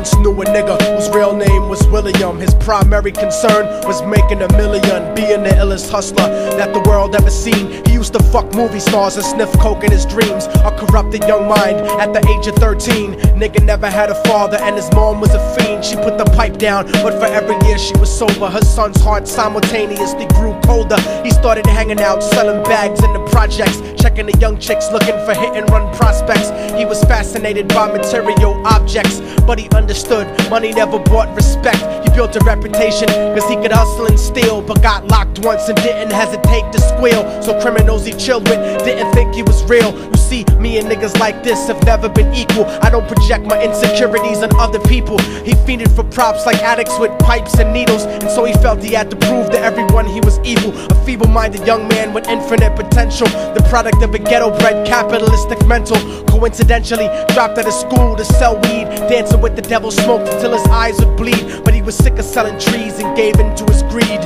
once knew a nigga whose real name was William. His primary concern was making $1 million, being the illest hustler that the world ever seen. He used to fuck movie stars and sniff coke in his dreams. A corrupted young mind at the age of 13. Nigga never had a father and his mom was a fiend. She put the pipe down, but for every year she was sober, her son's heart simultaneously grew colder. He started hanging out, selling bags in the projects, checking the young chicks looking for hit and run prospects. He was fascinated by material objects, but he understood money never brought respect. He built a reputation cause he could hustle and steal, but got locked once and didn't hesitate to squeal. So criminals he chilled with didn't think he was real. You see, me and niggas like this have never been equal. I don't project my insecurities on other people. He fiended for props like addicts with pipes and needles, and so he felt he had to prove to everyone he was evil. A feeble-minded young man with infinite potential, the product of a ghetto-bred capitalistic mental. Coincidentally, dropped out of school to sell weed, dancing with the devil, smoked until his eyes would bleed. But he was sick of selling trees and gave in to his greed.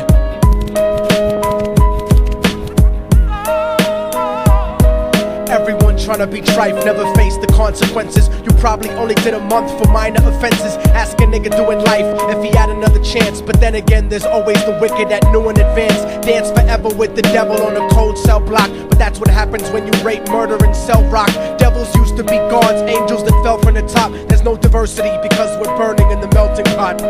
Everyone tryna be trife, never face the consequences. You probably only did a month for minor offenses. Ask a nigga doing life if he had another chance. But then again, there's always the wicked that knew in advance. Dance forever with the devil on a cold cell block. But that's what happens when you rape, murder, and sell rock. Devils used to be gods, angels that fell from the top. There's no diversity because we're burning in the melting pot.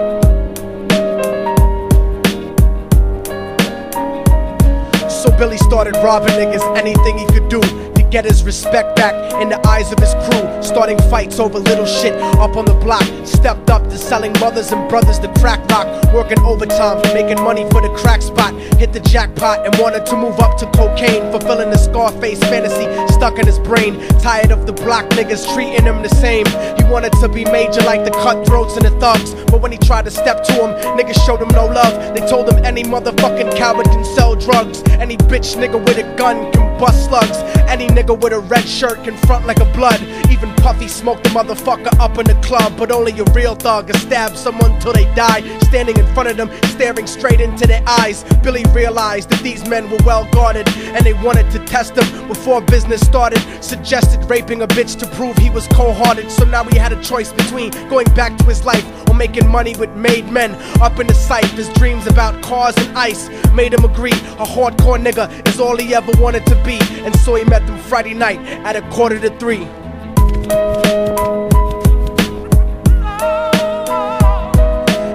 So Billy started robbing niggas, anything he could do to get his respect back in the eyes of his crew. Starting fights over little shit up on the block. Stepped up to selling mothers and brothers the crack rock. Working overtime, making money for the crack spot. Hit the jackpot and wanted to move up to cocaine, fulfilling the Scarface fantasy stuck in his brain. Tired of the block niggas treating him the same. He wanted to be major like the cutthroats and the thugs, but when he tried to step to him, niggas showed him no love. They told him any motherfucking coward can sell drugs. Any bitch nigga with a gun can bust slugs. Any nigga with a red shirt can front like a blood. Even Puffy smoked the motherfucker up in the club. But only a real thug can stab someone till they die. Standing in front of them, staring straight into their eyes, Billy realized that these men were well guarded, and they wanted to test him before business started. Suggested raping a bitch to prove he was cold-hearted. So now he had a choice between going back to his life or making money with made men. Up in the sight, his dreams about cars and ice made him agree a hardcore nigga is all he ever wanted to be. And so he met them Friday night at 2:45.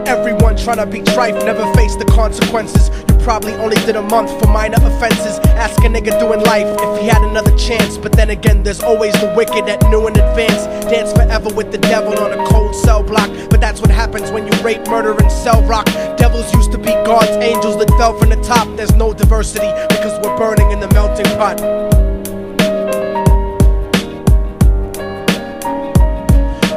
Everyone tryna be trife, never face the consequences. You probably only did a month for minor offenses. Ask a nigga doing life if he had another chance. But then again, there's always the wicked that knew in advance. Dance forever with the devil on a cold cell block. But that's what happens when you rape, murder, and sell rock. Devils used to be gods, angels that fell from the top. There's no diversity because we're burning in the melting pot.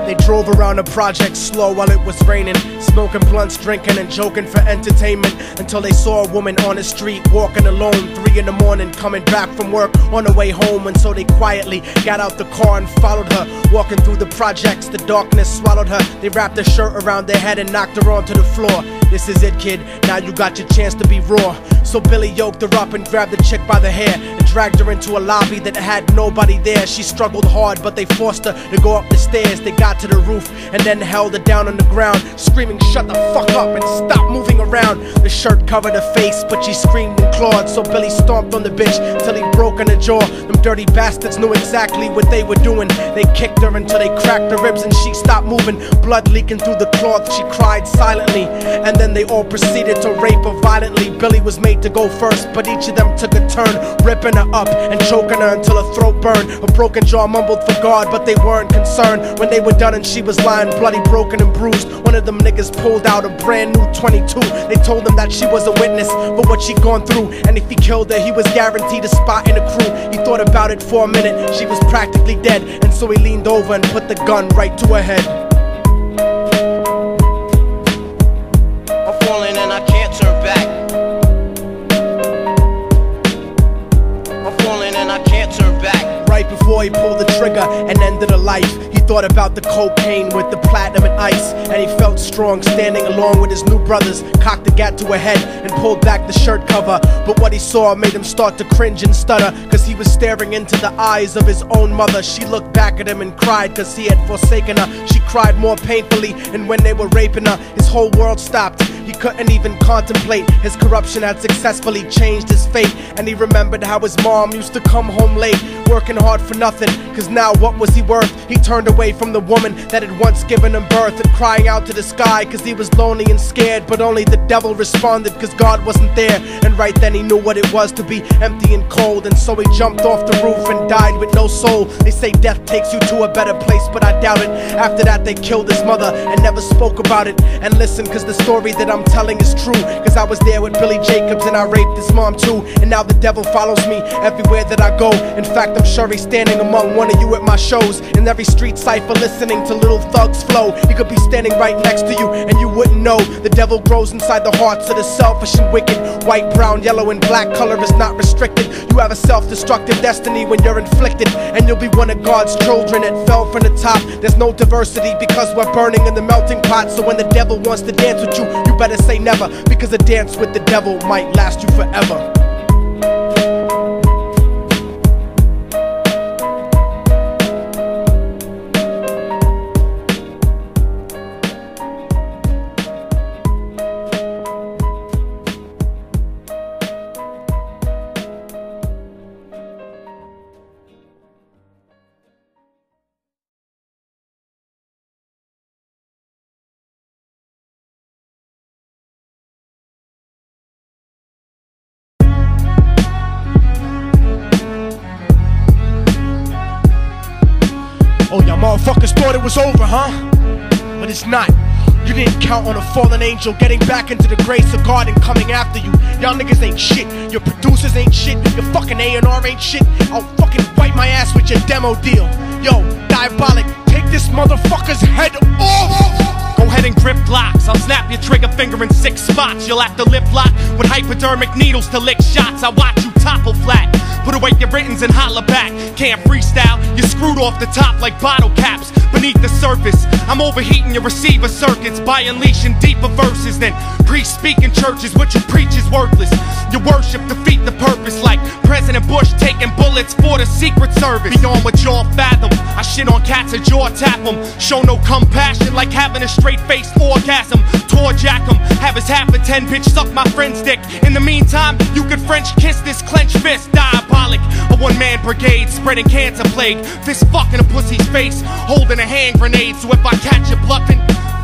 They drove around the project slow while it was raining, smoking blunts, drinking and joking for entertainment, until they saw a woman on the street walking alone, 3 in the morning, coming back from work on the way home. And so they quietly got out the car and followed her. Walking through the projects, the darkness swallowed her. They wrapped her shirt around their head and knocked her onto the floor. This is it, kid, now you got your chance to be raw. So Billy yoked her up and grabbed the chick by the hair and dragged her into a lobby that had nobody there. She struggled hard, but they forced her to go up the stairs. They got to the roof and then held her down on the ground, screaming, "Shut the fuck up and stop moving around." The shirt covered her face, but she screamed and clawed. So Billy stomped on the bitch till he broke in her jaw. Them dirty bastards knew exactly what they were doing. They kicked her until they cracked her ribs and she stopped moving. Blood leaking through the cloth, she cried silently. And then they all proceeded to rape her violently. Billy was made to go first, but each of them took a turn, ripping her up and choking her until her throat burned. Her broken jaw mumbled for God, but they weren't concerned. When they were done and she was lying bloody, broken and bruised, one of them niggas pulled out a brand new 22. They told him that she was a witness for what she'd gone through, and if he killed her, he was guaranteed a spot in the crew. He thought about it for a minute, she was practically dead, and so he leaned over and put the gun right to her head. I'm falling and I can't turn back. I'm falling and I can't turn back. right before he pulled the trigger and ended a life. He thought about the cocaine with the platinum and ice, and he felt strong standing along with his new brothers, cocked the gat to a head and pulled back the shirt cover. But what he saw made him start to cringe and stutter, cause he was staring into the eyes of his own mother. She looked back at him and cried cause he had forsaken her. She cried more painfully, and when they were raping her, his whole world stopped. He couldn't even contemplate. His corruption had successfully changed his fate, and he remembered how his mom used to come home late, working hard for nothing, cause now what was he worth? He turned away from the woman that had once given him birth, and crying out to the sky cause he was lonely and scared. But only the devil responded cause God wasn't there, and right then he knew what it was to be empty and cold. And so he jumped off the roof and died with no soul. They say death takes you to a better place, but I doubt it. After that they killed his mother and never spoke about it. And listen, cause the story that I'm telling is true, cause I was there with Billy Jacobs and I raped his mom too. And now the devil follows me everywhere that I go. In fact, I'm sure he's standing among one of you at my shows, in every street cipher listening to Little Thug's flow. He could be standing right next to you and you wouldn't know. The devil grows inside the hearts of the selfish and wicked. White, brown, yellow and black color is not restricted. You have a self-destructive destiny when you're inflicted, and you'll be one of God's children that fell from the top. There's no diversity because we're burning in the melting pot. So when the devil wants to dance with you, you better say never, because a dance with the devil might last you forever. Oh, y'all motherfuckers thought it was over, huh? But it's not. You didn't count on a fallen angel getting back into the grace of God and coming after you. Y'all niggas ain't shit. Your producers ain't shit. Your fucking A&R ain't shit. I'll fucking wipe my ass with your demo deal. Yo, Diabolic, take this motherfucker's head off! Go ahead and grip Glocks. I'll snap your trigger finger in 6 spots. You'll have to lip lock with hypodermic needles to lick shots. I watch you topple flat. Put away your writtens and holler back. Can't freestyle, you're screwed off the top like bottle caps. Beneath the surface, I'm overheating your receiver circuits by unleashing deeper verses than priests speak in churches. What you preach is worthless. Your worship defeat the purpose, like President Bush taking bullets for the Secret Service. Beyond what y'all fathom, I shit on cats and jaw tap them. Show no compassion like having a straight-faced orgasm. Tour jack them, have his half a 10 bitch suck my friend's dick. In the meantime, you could French kiss this clenched fist. Diabolic, a one-man brigade spreading cancer plague. Fist fucking a pussy's face, holding a hand grenade. So if I catch you bluffing,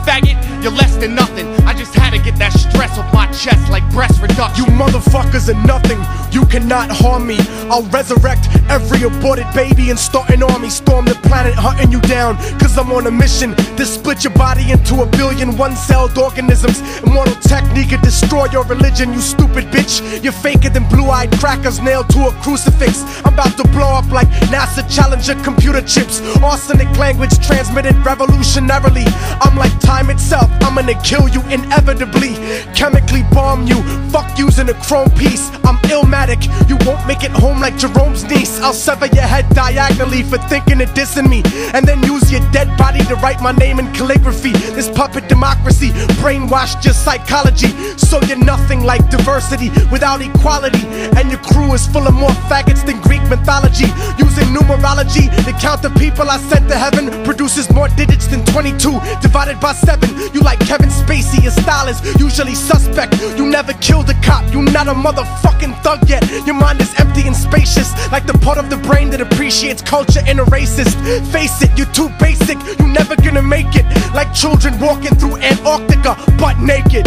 faggot, you're less than nothing. I just had to get that stress off my chest like breast reduction. You motherfuckers are nothing. You cannot harm me. I'll resurrect every aborted baby and start an army. Storm the planet hunting you down, cause I'm on a mission to split your body into a billion one-celled organisms. Immortal Technique could destroy your religion, you stupid bitch. You're faker than blue-eyed crackers nailed to a crucifix. I'm about to blow up like NASA Challenger computer chips. Arsenic language transmitted revolutionarily. I'm like time itself, I'm gonna kill you inevitably. Chemically bomb you, fuck using a chrome piece. I'm illmatic, you won't make it home like Jerome's niece. I'll sever your head diagonally for thinking of dissing me, and then use your dead body to write my name in calligraphy. This puppet democracy brainwashed your psychology, so you're nothing like diversity without equality. And your crew is full of more faggots than Greek mythology. Using numerology to count the people I sent to heaven produces more digits than 22 divided by 7. You like Kevin Spacey, your style is usually suspect. You never killed a cop, you not a motherfucking thug yet. Your mind is empty and spacious, like the part of the brain that appreciates culture in a racist. Face it, you're too basic, you never gonna make it. Like children walking through Antarctica butt naked.